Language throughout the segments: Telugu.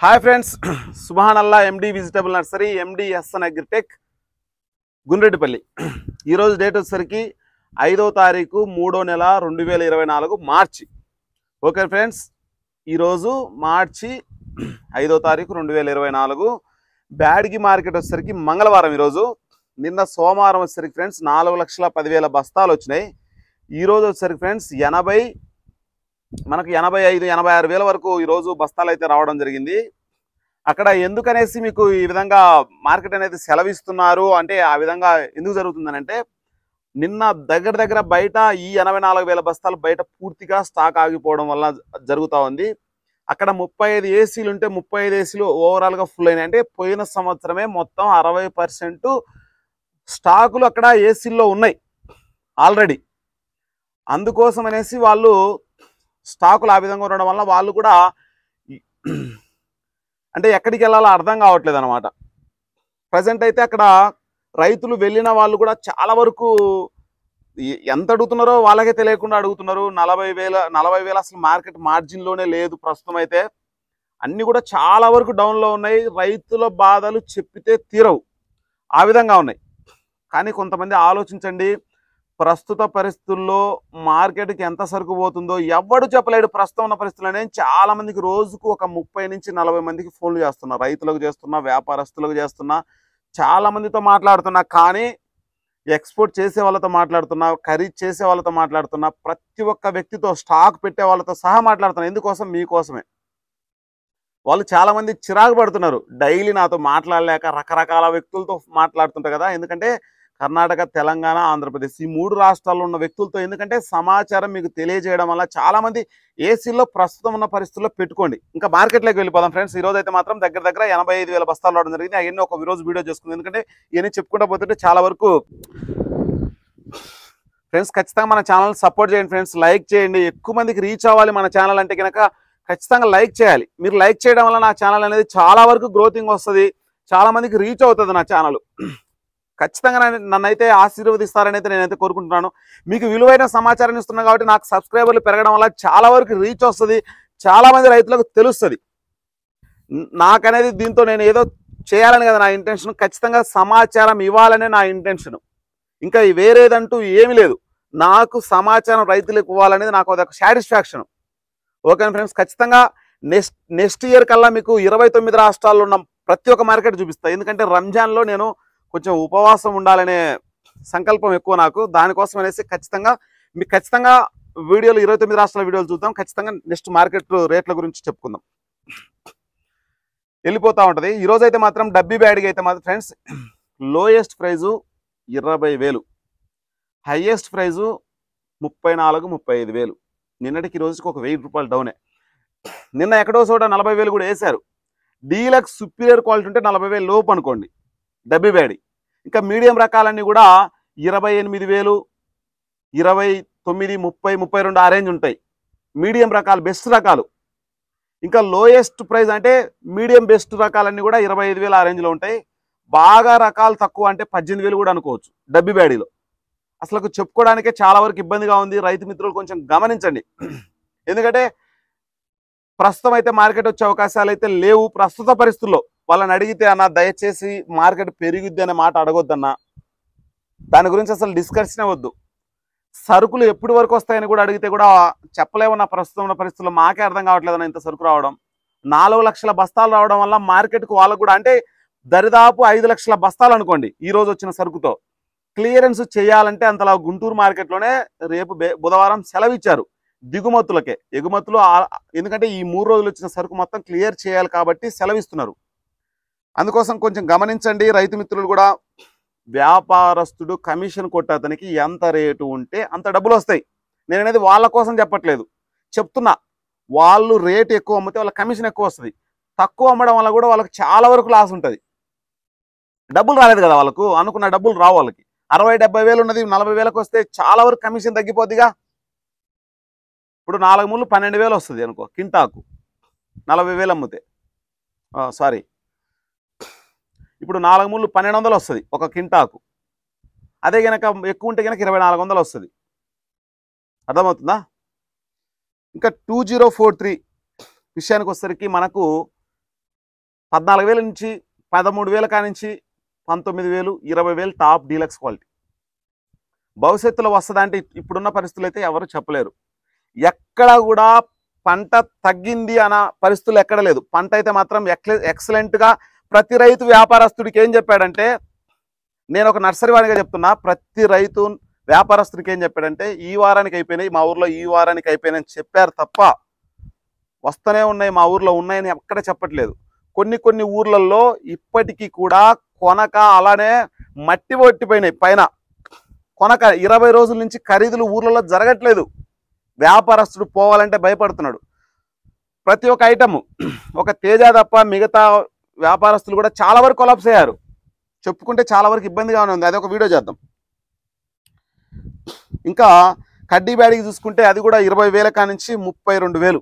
హాయ్ ఫ్రెండ్స్, సుభానల్లా MD vegetable nursery, MD SN Agritech, Gundreddipalli. ఈరోజు డేట్ వచ్చేసరికి 5వ తారీఖు 3వ నెల 2024 మార్చి. ఓకే ఫ్రెండ్స్, ఈరోజు మార్చి 5వ తారీఖు 2024 బ్యాడ్గి మార్కెట్ వచ్చేసరికి మంగళవారం. ఈరోజు నిన్న సోమవారం వచ్చేసరికి ఫ్రెండ్స్ 4,10,000 బస్తాలు వచ్చినాయి. ఈరోజు వచ్చేసరికి ఫ్రెండ్స్ మనకు 85-86 వేల వరకు ఈరోజు బస్తాలు అయితే రావడం జరిగింది. అక్కడ ఎందుకనేసి మీకు ఈ విధంగా మార్కెట్ అనేది సెలవిస్తున్నారు అంటే, ఆ విధంగా ఎందుకు జరుగుతుందని అంటే, నిన్న దగ్గర బయట ఈ 84,000 బస్తాలు బయట పూర్తిగా స్టాక్ ఆగిపోవడం వల్ల జరుగుతూ ఉంది. అక్కడ 35 ఏసీలు ఉంటే 35 ఏసీలు ఓవరాల్గా ఫుల్ అయినాయి. అంటే పోయిన సంవత్సరమే మొత్తం 60% స్టాకులు అక్కడ ఏసీల్లో ఉన్నాయి ఆల్రెడీ. అందుకోసం అనేసి వాళ్ళు స్టాకులు ఆ విధంగా ఉండడం వల్ల వాళ్ళు కూడా అంటే ఎక్కడికి వెళ్ళాలో అర్థం కావట్లేదు అనమాట. ప్రజెంట్ అయితే అక్కడ రైతులు వెళ్ళిన వాళ్ళు కూడా చాలా వరకు ఎంత అడుగుతున్నారో వాళ్ళకే తెలియకుండా అడుగుతున్నారు. 40,000 అసలు మార్కెట్ మార్జిన్లోనే లేదు ప్రస్తుతం. అయితే అన్నీ కూడా చాలా వరకు డౌన్లో ఉన్నాయి. రైతుల బాధలు చెప్పితే తీరవు, ఆ విధంగా ఉన్నాయి. కానీ కొంతమంది ఆలోచించండి, ప్రస్తుత పరిస్థితుల్లో మార్కెట్కి ఎంత సరుకు పోతుందో ఎవడు చెప్పలేడు. ప్రస్తుతం ఉన్న పరిస్థితుల్లోనే చాలా మందికి రోజుకు ఒక 30 నుంచి 40 మందికి ఫోన్లు చేస్తున్నా, రైతులకు చేస్తున్నా, వ్యాపారస్తులకు చేస్తున్నా, చాలా మందితో మాట్లాడుతున్నా. కానీ ఎక్స్పోర్ట్ చేసే వాళ్ళతో మాట్లాడుతున్నా, ఖరీదు చేసే వాళ్ళతో మాట్లాడుతున్నా, ప్రతి ఒక్క వ్యక్తితో, స్టాక్ పెట్టే వాళ్ళతో సహా మాట్లాడుతున్నా. ఎందుకోసం? మీకోసమే. వాళ్ళు చాలా మంది చిరాకు పడుతున్నారు. డైలీ నాతో మాట్లాడలేక రకరకాల వ్యక్తులతో మాట్లాడుతుంటారు కదా. ఎందుకంటే కర్ణాటక, తెలంగాణ, ఆంధ్రప్రదేశ్ ఈ 3 రాష్ట్రాల్లో ఉన్న వ్యక్తులతో, ఎందుకంటే సమాచారం మీకు తెలియజేయడం వల్ల చాలా మంది ఏసీలో ప్రస్తుతం ఉన్న పరిస్థితుల్లో పెట్టుకోండి. ఇంకా మార్కెట్లోకి వెళ్ళిపోదాం ఫ్రెండ్స్. ఈరోజు అయితే మాత్రం దగ్గర 85,000 బస్తాలు రావడం జరిగింది. అవన్నీ ఒక రోజు వీడియో చేసుకుంది, ఎందుకంటే ఇవన్నీ చెప్పుకుంటూ పోతుంటే చాలా వరకు. ఫ్రెండ్స్, ఖచ్చితంగా మన ఛానల్ సపోర్ట్ చేయండి ఫ్రెండ్స్. లైక్ చేయండి. ఎక్కువ మందికి రీచ్ అవ్వాలి మన ఛానల్ అంటే కనుక ఖచ్చితంగా లైక్ చేయాలి. మీరు లైక్ చేయడం వల్ల నా ఛానల్ అనేది చాలా వరకు గ్రోతింగ్ వస్తుంది, చాలా మందికి రీచ్ అవుతుంది నా ఛానల్. ఖచ్చితంగా నన్ను అయితే ఆశీర్వదిస్తారని అయితే నేనైతే కోరుకుంటున్నాను. మీకు విలువైన సమాచారాన్ని ఇస్తున్నాను కాబట్టి నాకు సబ్స్క్రైబర్లు పెరగడం వల్ల చాలా వరకు రీచ్ వస్తుంది, చాలా మంది రైతులకు తెలుస్తుంది. నాకనేది దీంతో నేను ఏదో చేయాలని కదా నా ఇంటెన్షన్. ఖచ్చితంగా సమాచారం ఇవ్వాలనే నా ఇంటెన్షన్, ఇంకా వేరేదంటూ ఏమీ లేదు. నాకు సమాచారం రైతులకు ఇవ్వాలనేది నాకు అదొక సాటిస్ఫాక్షన్. ఓకే ఫ్రెండ్స్, ఖచ్చితంగా నెక్స్ట్ ఇయర్ కల్లా మీకు 29 రాష్ట్రాల్లో ఉన్న ప్రతి ఒక్క మార్కెట్ చూపిస్తాను. ఎందుకంటే రంజాన్లో నేను కొంచెం ఉపవాసం ఉండాలనే సంకల్పం ఎక్కువ నాకు. దానికోసం అనేసి ఖచ్చితంగా వీడియోలు 29 రాష్ట్రాల వీడియోలు చూద్దాం. ఖచ్చితంగా నెక్స్ట్ మార్కెట్ రేట్ల గురించి చెప్పుకుందాం. వెళ్ళిపోతూ ఉంటుంది. ఈరోజు అయితే మాత్రం డబ్బీ బ్యాడ్గా అయితే మాత్రం friends lowest price 20,000, highest price 34-35,000. నిన్నటికి రోజుకి ఒక 1,000 రూపాయలు డౌనే. నిన్న ఎక్కడో చోట 40,000 కూడా వేశారు. డీలక్స్ సుపీరియర్ క్వాలిటీ ఉంటే 40,000 లోపు అనుకోండి డబ్బీ బ్యాడీ. ఇంకా మీడియం రకాలన్నీ కూడా 28,000, 29, 30, 32 ఆ రేంజ్ ఉంటాయి మీడియం రకాలు, బెస్ట్ రకాలు. ఇంకా లోయెస్ట్ ప్రైస్ అంటే మీడియం బెస్ట్ రకాలన్నీ కూడా 25,000 ఆ రేంజ్లో ఉంటాయి. బాగా రకాలు తక్కువ అంటే 18,000 కూడా అనుకోవచ్చు డబ్బీ బ్యాడీలో. అసలు చెప్పుకోవడానికే చాలా వరకు ఇబ్బందిగా ఉంది. రైతు మిత్రులు కొంచెం గమనించండి. ఎందుకంటే ప్రస్తుతం అయితే మార్కెట్ వచ్చే అవకాశాలు అయితే లేవు ప్రస్తుత పరిస్థితుల్లో. వాళ్ళని అడిగితే అన్న దయచేసి మార్కెట్ పెరిగిద్ది అనే మాట అడగొద్దన్న, దాని గురించి అసలు డిస్కషనే వద్దు. సరుకులు ఎప్పటి వరకు వస్తాయని కూడా అడిగితే కూడా చెప్పలేమన్న ప్రస్తుతం ఉన్న పరిస్థితుల్లో. మాకే అర్థం కావట్లేదన్న ఇంత సరుకు రావడం. 4 లక్షల బస్తాలు రావడం వల్ల మార్కెట్కు వాళ్ళకు కూడా అంటే దరిదాపు 5 లక్షల బస్తాలు అనుకోండి ఈరోజు వచ్చిన సరుకుతో. క్లియరెన్స్ చేయాలంటే అంతలా గుంటూరు మార్కెట్లోనే రేపు బుధవారం సెలవు ఇచ్చారు దిగుమతులకే. ఎగుమతులు ఎందుకంటే ఈ 3 రోజులు వచ్చిన సరుకు మొత్తం క్లియర్ చేయాలి కాబట్టి సెలవిస్తున్నారు. అందుకోసం కొంచెం గమనించండి రైతు మిత్రులు కూడా. వ్యాపారస్తుడు కమిషన్ కొట్టే అతనికి ఎంత రేటు ఉంటే అంత డబ్బులు వస్తాయి. నేను అనేది వాళ్ళ కోసం చెప్పట్లేదు, చెప్తున్నా. వాళ్ళు రేటు ఎక్కువ అమ్మితే వాళ్ళ కమిషన్ ఎక్కువ వస్తుంది. తక్కువ అమ్మడం వల్ల కూడా వాళ్ళకి చాలా వరకు లాస్ ఉంటుంది. డబ్బులు రాలేదు కదా వాళ్ళకు, అనుకున్న డబ్బులు రావు వాళ్ళకి. 60-70 వేలు ఉన్నది 40,000కి వస్తే చాలా వరకు కమిషన్ తగ్గిపోద్దిగా. ఇప్పుడు 4 మూలు 12,000 వస్తుంది అనుకో కింటాకు, 40,000 అమ్మితే. సారీ, ఇప్పుడు 4 మూలు 1,200 వస్తుంది ఒక కింటాకు. అదే కనుక ఎక్కువ ఉంటే కనుక 2,400 వస్తుంది. అర్థమవుతుందా? ఇంకా 2043 విషయానికి వచ్చేసరికి మనకు 14,000 నుంచి 13,000 కానించి 19,000 20,000 టాప్ డీలక్స్ క్వాలిటీ. భవిష్యత్తులో వస్తుందంటే ఇప్పుడున్న పరిస్థితులు అయితే ఎవరు చెప్పలేరు. ఎక్కడ కూడా పంట తగ్గింది అన్న పరిస్థితులు ఎక్కడ లేదు. పంట అయితే మాత్రం ఎక్సలెంట్గా ప్రతి రైతు వ్యాపారస్తుడికి ఏం చెప్పాడంటే, నేను ఒక నర్సరీ వాడిగా చెప్తున్నా, ప్రతి రైతు వ్యాపారస్తుడికి ఏం చెప్పాడంటే ఈ వారానికి అయిపోయినాయి, మా ఊర్లో ఈ వారానికి అయిపోయినాయి అని చెప్పారు తప్ప వస్తూనే ఉన్నాయి మా ఊర్లో ఉన్నాయని ఎక్కడ చెప్పట్లేదు. కొన్ని ఊర్లలో ఇప్పటికీ కూడా కొనక అలానే మట్టి ఒట్టిపోయినాయి. పైన కొనక 20 రోజుల నుంచి ఖరీదులు ఊర్లలో జరగట్లేదు. వ్యాపారస్తుడు పోవాలంటే భయపడుతున్నాడు. ప్రతి ఒక్క ఐటమ్ ఒక తేజ తప్ప మిగతా వ్యాపారస్తులు కూడా చాలా వరకు కొలాప్స్ అయ్యారు. చెప్పుకుంటే చాలా వరకు ఇబ్బందిగానే ఉంది. అదొక వీడియో చేద్దాం. ఇంకా కడ్డీ బ్యాడీకి చూసుకుంటే అది కూడా 20,000 కానించి 32,000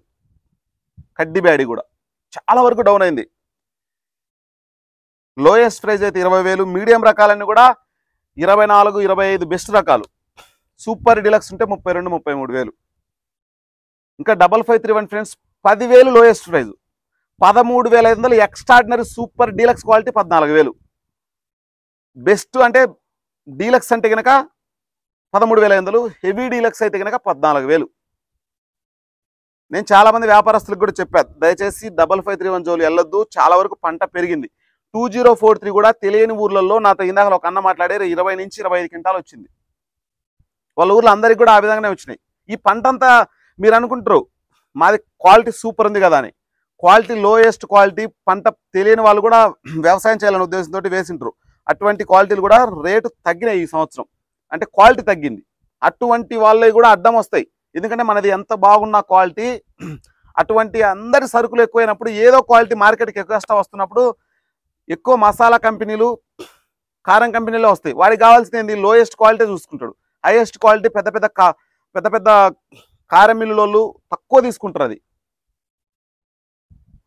కడ్డీ బ్యాడీ కూడా చాలా వరకు డౌన్ అయింది. లోయెస్ట్ ప్రైస్ అయితే 20,000. మీడియం రకాలన్నీ కూడా 24, 25 బెస్ట్ రకాలు. సూపర్ డీలక్స్ ఉంటే 32, 33,000. ఇంకా 5531 friends 10,000 lowest price. 13,500 extraordinary super deluxe quality 14,000. Best అంటే డీలక్స్ అంటే కనుక 13,500, హెవీ డీలక్స్ అయితే కనుక 14,000. నేను చాలామంది వ్యాపారస్తులకు కూడా చెప్పాను, దయచేసి 5531 జోలు వెళ్ళొద్దు, చాలా వరకు పంట పెరిగింది. 2043 కూడా తెలియని ఊర్లలో నాతో ఇందాక ఒక అన్న మాట్లాడారు, 20 నుంచి 25 క్వింటాలు వచ్చింది. వాళ్ళ ఊర్లో అందరికి కూడా ఆ విధంగానే వచ్చినాయి. ఈ పంట అంతా మీరు అనుకుంటారు మాది క్వాలిటీ సూపర్ ఉంది కదా అని. క్వాలిటీ లోయెస్ట్ క్వాలిటీ పంట తెలియని వాళ్ళు కూడా వ్యవసాయం చేయాలనే ఉద్దేశంతో వేసింటారు. అటువంటి క్వాలిటీలు కూడా రేటు తగ్గినాయి ఈ సంవత్సరం. అంటే క్వాలిటీ తగ్గింది. అటువంటి వాళ్ళవి కూడా అడ్డం వస్తాయి. ఎందుకంటే మనది ఎంత బాగున్న క్వాలిటీ, అటువంటి అందరి సరుకులు ఎక్కువైనప్పుడు ఏదో క్వాలిటీ మార్కెట్కి ఎక్కువ వస్తున్నప్పుడు ఎక్కువ మసాలా కంపెనీలు, కారం కంపెనీలో వస్తాయి. వాడికి కావాల్సింది లోయెస్ట్ క్వాలిటీ చూసుకుంటాడు. హైయెస్ట్ క్వాలిటీ పెద్ద పెద్ద కారం మిల్లులు తక్కువ తీసుకుంటారు. అది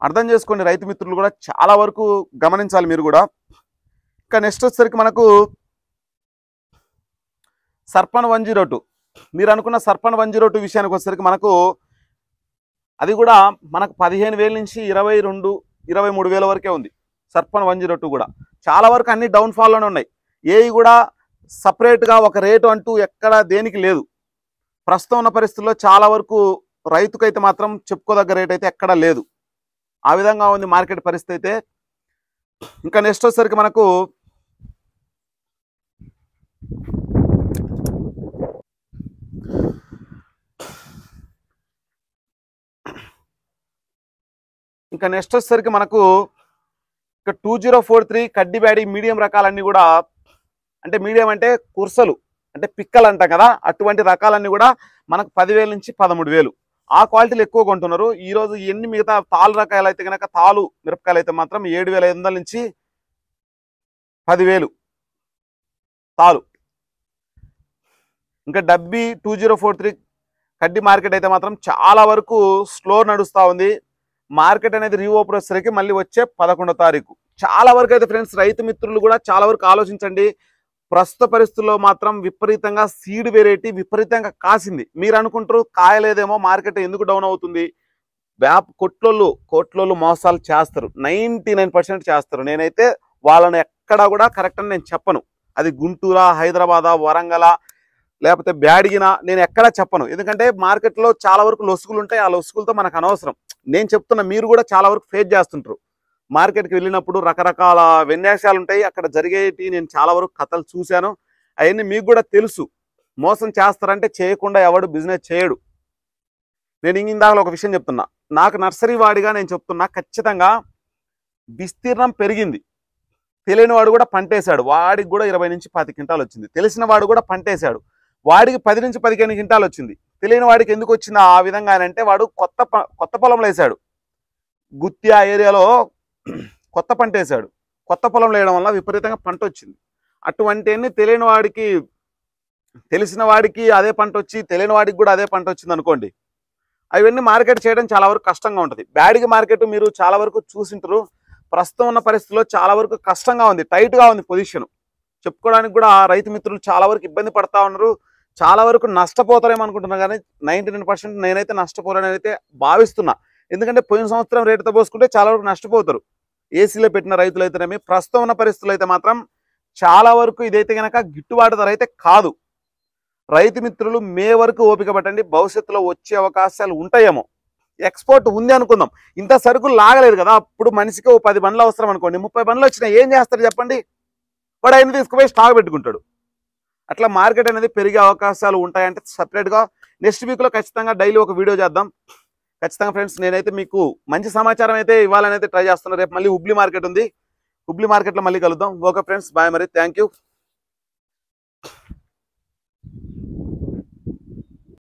అర్థం చేసుకోండి రైతు మిత్రులు కూడా, చాలా వరకు గమనించాలి మీరు కూడా. ఇంకా నెక్స్ట్ వచ్చేసరికి మనకు సర్పన్ 102. మీరు అనుకున్న సర్పన్ 102 విషయానికి వచ్చేసరికి మనకు అది కూడా మనకు 15,000 నుంచి 22, 23,000 వరకే ఉంది. సర్పన్ 102 కూడా చాలా వరకు అన్ని డౌన్ఫాల్లోనే ఉన్నాయి. ఏవి కూడా సపరేట్గా ఒక రేటు అంటూ ఎక్కడ దేనికి లేదు. ప్రస్తుతం ఉన్న పరిస్థితుల్లో చాలా వరకు రైతుకైతే మాత్రం చెప్పుకోదగ్గ రేట్ అయితే ఎక్కడా లేదు. ఆ విధంగా ఉంది మార్కెట్ పరిస్థితి అయితే. ఇంకా నెక్స్ట్ వచ్చేసరికి మనకు ఇక 2043 కడ్డీ బ్యాడీ మీడియం రకాలన్నీ కూడా, అంటే మీడియం అంటే కుర్సలు అంటే పిక్కలు అంటాం కదా, అటువంటి రకాలన్నీ కూడా మనకు 10,000 నుంచి 13,000. ఆ క్వాలిటీలు ఎక్కువ కొంటున్నారు. ఈరోజు ఎన్ని మిగతా తాలు రకాలు అయితే కనుక, తాలు మిరపకాయలు అయితే మాత్రం 7,500 నుంచి 10,000 తాలు. ఇంకా డబ్బీ 2043 కడ్డీ మార్కెట్ అయితే మాత్రం చాలా వరకు స్లో నడుస్తూ ఉంది. మార్కెట్ అనేది రీఓపెన్ వచ్చేసరికి మళ్ళీ వచ్చే 11వ తారీఖు. చాలా వరకు అయితే ఫ్రెండ్స్ రైతు మిత్రులు కూడా చాలా వరకు ఆలోచించండి. ప్రస్తుత పరిస్థితుల్లో మాత్రం విపరీతంగా సీడ్ వెరైటీ విపరీతంగా కాసింది. మీరు అనుకుంటారు కాయలేదేమో, మార్కెట్ ఎందుకు డౌన్ అవుతుంది. కోట్లోళ్ళు మోసాలు చేస్తారు, 99% చేస్తారు. నేనైతే వాళ్ళని ఎక్కడా కూడా కరెక్ట్ అని నేను చెప్పను. అది గుంటూరా, హైదరాబాదా, వరంగల్ లేకపోతే బ్యాడిగినా నేను ఎక్కడా చెప్పను. ఎందుకంటే మార్కెట్లో చాలా వరకు లొసుగులు ఉంటాయి. ఆ లొసుగులతో మనకు అనవసరం. నేను చెప్తున్నా, మీరు కూడా చాలా వరకు ఫేస్ చేస్తుంటారు. మార్కెట్కి వెళ్ళినప్పుడు రకరకాల విన్యాసాలు ఉంటాయి. అక్కడ జరిగేటి నేను చాలా వరకు కథలు చూశాను. అవన్నీ మీకు కూడా తెలుసు. మోసం చేస్తారంటే చేయకుండా ఎవడు బిజినెస్ చేయడు. నేను ఇందాక ఒక విషయం చెప్తున్నా, నాకు నర్సరీ వాడిగా నేను చెప్తున్నా, ఖచ్చితంగా విస్తీర్ణం పెరిగింది. తెలియని వాడు కూడా పంటేశాడు, వాడికి కూడా 20 నుంచి 25 క్వింటాలు వచ్చింది. తెలిసిన వాడు కూడా పంటేశాడు, వాడికి 10 నుంచి 15 క్వింటాలు వచ్చింది. తెలియని వాడికి ఎందుకు వచ్చింది ఆ విధంగా అంటే, వాడు కొత్త పొలంలో వేశాడు. గుత్తి ఆ ఏరియాలో కొత్త పంట వేశాడు. కొత్త పొలంలో వేయడం వల్ల విపరీతంగా పంట వచ్చింది. అటువంటి తెలియని వాడికి, తెలిసిన వాడికి అదే పంట వచ్చి తెలియని వాడికి కూడా అదే పంట వచ్చింది అనుకోండి, అవన్నీ మార్కెట్ చేయడం చాలా వరకు కష్టంగా ఉంటుంది. బ్యాడిగి మార్కెట్ మీరు చాలా వరకు చూసింటారు. ప్రస్తుతం ఉన్న పరిస్థితుల్లో చాలా వరకు కష్టంగా ఉంది, టైట్గా ఉంది పొజిషన్. చెప్పుకోవడానికి కూడా రైతు మిత్రులు చాలా వరకు ఇబ్బంది పడతా ఉన్నారు. చాలా వరకు నష్టపోతారేమో అనుకుంటున్నా, కానీ 99% నేనైతే నష్టపోలేనని అయితే భావిస్తున్నా. ఎందుకంటే పోయిన సంవత్సరం రేటుతో పోసుకుంటే చాలా వరకు నష్టపోతారు. ఏసీలో పెట్టిన రైతులు అయితేనేమి, ప్రస్తుతం ఉన్న పరిస్థితులు అయితే మాత్రం చాలా వరకు ఇదైతే కనుక గిట్టుబాటు ధర అయితే కాదు. రైతు మిత్రులు మే వరకు ఓపిక పట్టండి, భవిష్యత్తులో వచ్చే అవకాశాలు ఉంటాయేమో. ఎక్స్పోర్ట్ ఉంది అనుకుందాం, ఇంత సరుకులు లాగలేదు కదా, అప్పుడు మనిషికి ఓ 10 బండ్లు అవసరం అనుకోండి, 30 బండ్లు వచ్చినా ఏం చేస్తాడు చెప్పండి? వాడు అయినా తీసుకుపోయి స్టాక్ పెట్టుకుంటాడు. అట్లా మార్కెట్ అనేది పెరిగే అవకాశాలు ఉంటాయంటే సపరేట్గా నెక్స్ట్ వీక్లో ఖచ్చితంగా డైలీ ఒక వీడియో చేద్దాం. ఖచ్చితంగా ఫ్రెండ్స్, నేనైతే మీకు మంచి సమాచారం అయితే ఇవ్వాలని అయితే ట్రై చేస్తున్నాను. రేపు మళ్ళీ హుబ్లీ మార్కెట్ ఉంది, హుబ్లీ మార్కెట్లో మళ్ళీ కలుద్దాం. ఓకే ఫ్రెండ్స్, బాయ్, మరి థ్యాంక్ యూ.